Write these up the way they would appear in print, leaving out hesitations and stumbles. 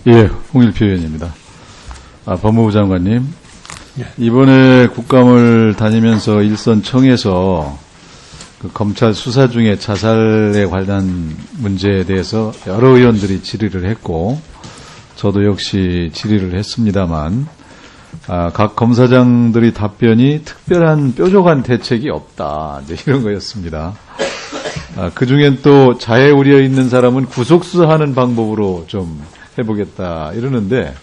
예, 홍일표 의원입니다. 법무부 장관님, 예. 이번에 국감을 다니면서 일선 청에서 그 검찰 수사 중에 자살에 관한 문제에 대해서 여러 의원들이 질의를 했고, 저도 역시 질의를 했습니다만, 각 검사장들이 답변이 특별한 뾰족한 대책이 없다, 이제 이런 거였습니다. 그 중엔 또 자해 우려 있는 사람은 구속수사하는 방법으로 좀 해보겠다 이러는데,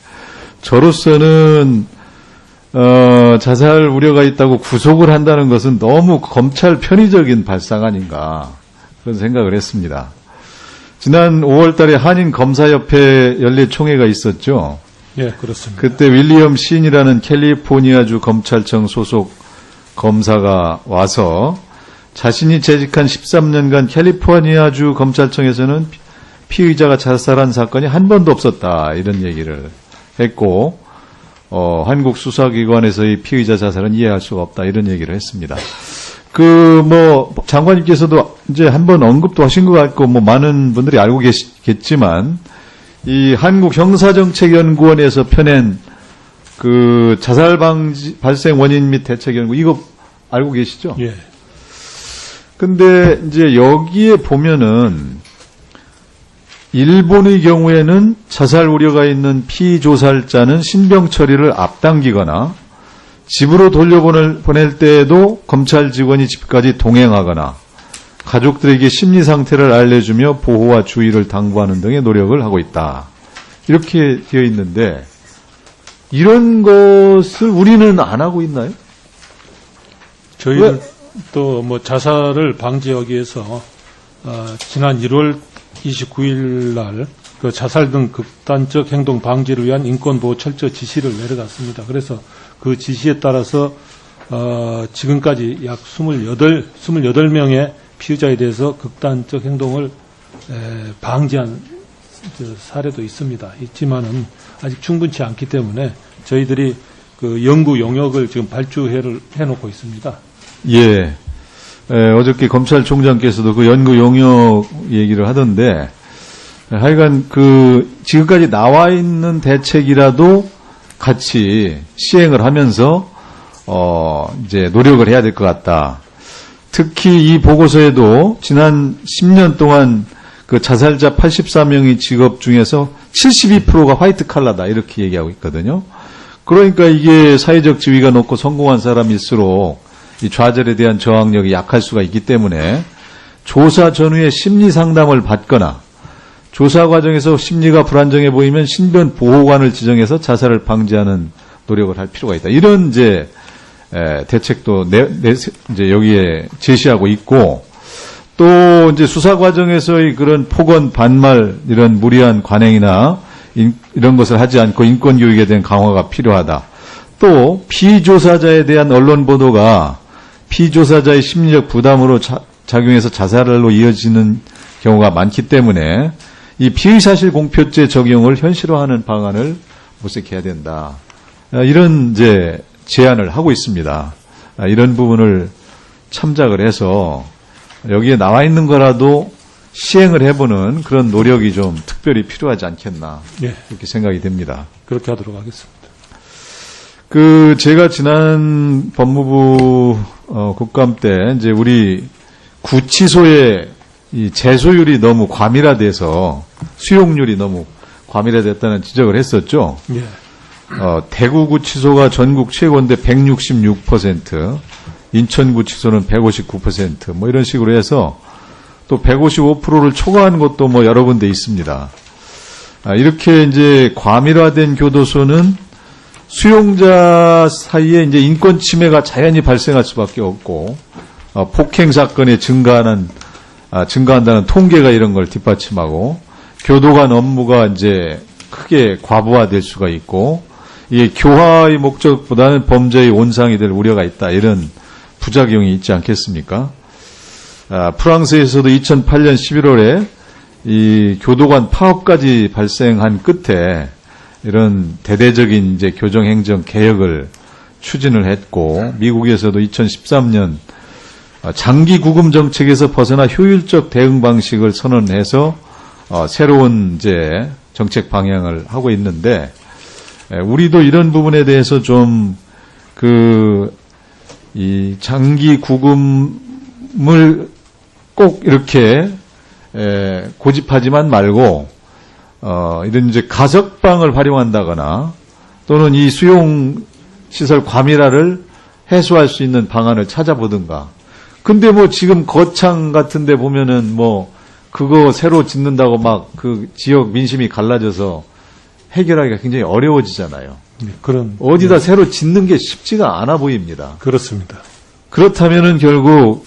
저로서는 자살 우려가 있다고 구속을 한다는 것은 너무 검찰 편의적인 발상 아닌가 그런 생각을 했습니다. 지난 5월 달에 한인검사협회 연례총회가 있었죠. 예, 그렇습니다. 그때 윌리엄 신이라는 캘리포니아주 검찰청 소속 검사가 와서 자신이 재직한 13년간 캘리포니아주 검찰청에서는 피의자가 자살한 사건이 한 번도 없었다, 이런 얘기를 했고, 한국 수사기관에서의 피의자 자살은 이해할 수가 없다, 이런 얘기를 했습니다. 장관님께서도 이제 한번 언급도 하신 것 같고, 많은 분들이 알고 계시겠지만, 이 한국형사정책연구원에서 펴낸 그 자살 방지, 발생 원인 및 대책 연구, 이거 알고 계시죠? 예. 근데 이제 여기에 보면은 일본의 경우에는 자살 우려가 있는 피조살자는 신병 처리를 앞당기거나 집으로 돌려보낼 때에도 검찰 직원이 집까지 동행하거나 가족들에게 심리 상태를 알려주며 보호와 주의를 당부하는 등의 노력을 하고 있다. 이렇게 되어 있는데, 이런 것을 우리는 안 하고 있나요? 저희는 또 자살을 방지하기 위해서 지난 1월 29일 날 그 자살 등 극단적 행동 방지를 위한 인권보호 철저 지시를 내려갔습니다. 그래서 그 지시에 따라서 지금까지 약 28명의 피의자에 대해서 극단적 행동을 방지한 사례도 있지만은 아직 충분치 않기 때문에 저희들이 그 연구 용역을 지금 발주해 놓고 있습니다. 예. 어저께 검찰총장께서도 그 연구 용역 얘기를 하던데, 하여간 지금까지 나와 있는 대책이라도 같이 시행을 하면서, 이제 노력을 해야 될 것 같다. 특히 이 보고서에도 지난 10년 동안 그 자살자 84명의 직업 중에서 72%가 화이트 칼라다, 이렇게 얘기하고 있거든요. 그러니까 이게 사회적 지위가 높고 성공한 사람일수록 이 좌절에 대한 저항력이 약할 수가 있기 때문에 조사 전후에 심리 상담을 받거나 조사 과정에서 심리가 불안정해 보이면 신변 보호관을 지정해서 자살을 방지하는 노력을 할 필요가 있다. 이런 이제 대책도 이제 여기에 제시하고 있고, 또 이제 수사 과정에서의 그런 폭언, 반말, 이런 무리한 관행이나 이런 것을 하지 않고 인권 교육에 대한 강화가 필요하다. 또 피조사자에 대한 언론 보도가 피조사자의 심리적 부담으로 작용해서 자살로 이어지는 경우가 많기 때문에 이 피의사실 공표죄 적용을 현실화하는 방안을 모색해야 된다. 이런 이제 제안을 하고 있습니다. 이런 부분을 참작을 해서 여기에 나와 있는 거라도 시행을 해보는 그런 노력이 좀 특별히 필요하지 않겠나, 예. 이렇게 생각이 됩니다. 그렇게 하도록 하겠습니다. 제가 지난 법무부 국감 때 이제 우리 구치소의 이 재소율이 너무 과밀화돼서 수용률이 너무 과밀화됐다는 지적을 했었죠. 예. 대구구치소가 전국 최고인데 166%, 인천구치소는 159%, 이런 식으로 해서 또 155%를 초과한 곳도 여러 군데 있습니다. 이렇게 이제 과밀화된 교도소는 수용자 사이에 이제 인권 침해가 자연히 발생할 수밖에 없고, 폭행 사건이 증가한다는 통계가 이런 걸 뒷받침하고, 교도관 업무가 이제 크게 과부하될 수가 있고, 이게 교화의 목적보다는 범죄의 온상이 될 우려가 있다, 이런 부작용이 있지 않겠습니까? 프랑스에서도 2008년 11월에 이 교도관 파업까지 발생한 끝에 이런 대대적인 이제 교정행정 개혁을 추진을 했고, 미국에서도 2013년 장기 구금 정책에서 벗어나 효율적 대응 방식을 선언해서 새로운 이제 정책 방향을 하고 있는데, 우리도 이런 부분에 대해서 좀 이 장기 구금을 꼭 이렇게 고집하지만 말고 이런 이제 가석방을 활용한다거나 또는 이 수용 시설 과밀화를 해소할 수 있는 방안을 찾아보든가. 근데 뭐 지금 거창 같은 데 보면은 뭐 그거 새로 짓는다고 막 그 지역 민심이 갈라져서 해결하기가 굉장히 어려워지잖아요. 네, 그런 어디다 새로 짓는 게 쉽지가 않아 보입니다. 그렇습니다. 그렇다면은 결국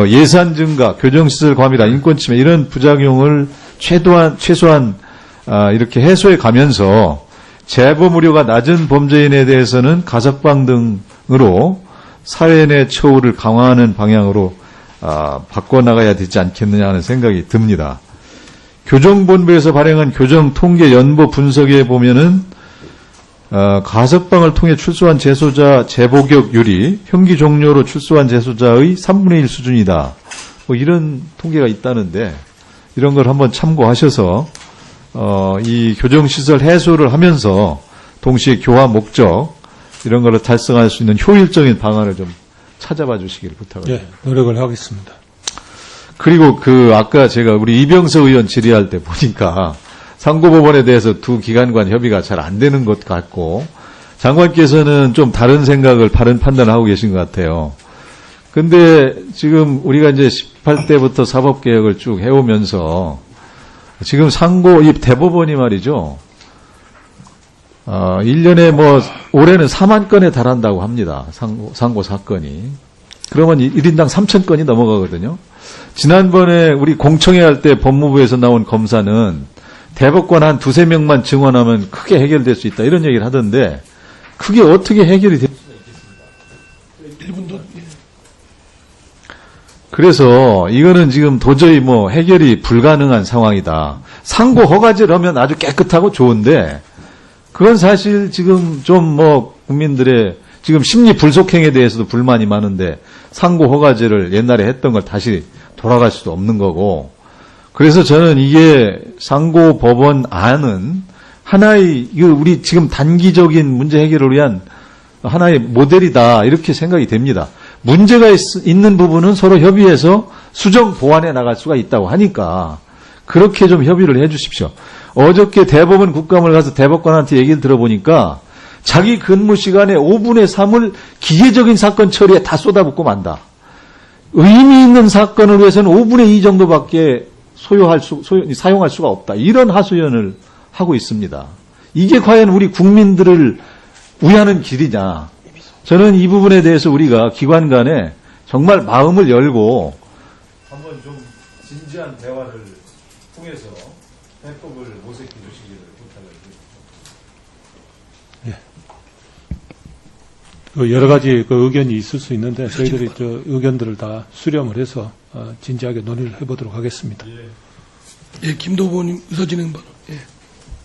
예산 증가, 교정시설 과밀화, 인권침해 이런 부작용을 최소한 이렇게 해소해 가면서 재범 우려가 낮은 범죄인에 대해서는 가석방 등으로 사회 내 처우를 강화하는 방향으로 바꿔나가야 되지 않겠느냐 하는 생각이 듭니다. 교정본부에서 발행한 교정통계 연보 분석에 보면은 가석방을 통해 출소한 재소자 재복역률이 형기 종료로 출소한 재소자의 3분의 1 수준이다. 뭐 이런 통계가 있다는데 이런 걸 한번 참고하셔서 이 교정시설 해소를 하면서 동시에 교화 목적 이런 거를 달성할 수 있는 효율적인 방안을 좀 찾아봐 주시길 부탁을 예, 노력을 하겠습니다. 그리고 아까 제가 우리 이병석 의원 질의할 때 보니까 상고법원에 대해서 두 기관 간 협의가 잘 안 되는 것 같고 장관께서는 좀 다른 생각을 다른 판단을 하고 계신 것 같아요. 근데 지금 우리가 이제 18대부터 사법개혁을 쭉 해오면서 지금 이 대법원이 말이죠. 1년에 올해는 4만 건에 달한다고 합니다. 상고 사건이. 그러면 1인당 3,000건이 넘어가거든요. 지난번에 우리 공청회 할 때 법무부에서 나온 검사는 대법관 한 2-3명만 증언하면 크게 해결될 수 있다. 이런 얘기를 하던데, 그게 어떻게 해결이 될 수가 있겠습니까? 그래서 이거는 지금 도저히 해결이 불가능한 상황이다. 상고 허가제를 하면 아주 깨끗하고 좋은데, 그건 사실 지금 좀 국민들의 지금 심리 불속행에 대해서도 불만이 많은데, 상고 허가제를 옛날에 했던 걸 다시 돌아갈 수도 없는 거고, 그래서 저는 이게 상고 법원 안은 하나의 우리 지금 단기적인 문제 해결을 위한 하나의 모델이다 이렇게 생각이 됩니다. 문제가 있는 부분은 서로 협의해서 수정 보완해 나갈 수가 있다고 하니까 그렇게 좀 협의를 해 주십시오. 어저께 대법원 국감을 가서 대법관한테 얘기를 들어보니까 자기 근무 시간의 5분의 3을 기계적인 사건 처리에 다 쏟아붓고 만다. 의미 있는 사건을 위해서는 5분의 2 정도밖에 사용할 수가 없다. 이런 하소연을 하고 있습니다. 이게 과연 우리 국민들을 위하는 길이냐. 저는 이 부분에 대해서 우리가 기관 간에 정말 마음을 열고 한번 좀 진지한 대화를 통해서 해법을 모색해 주시기를 부탁을 드립니다. 예. 여러 가지 의견이 있을 수 있는데 저희들이 의견들을 다 수렴을 해서 진지하게 논의를 해보도록 하겠습니다. 예, 김도보님 의사진행 발언. 예.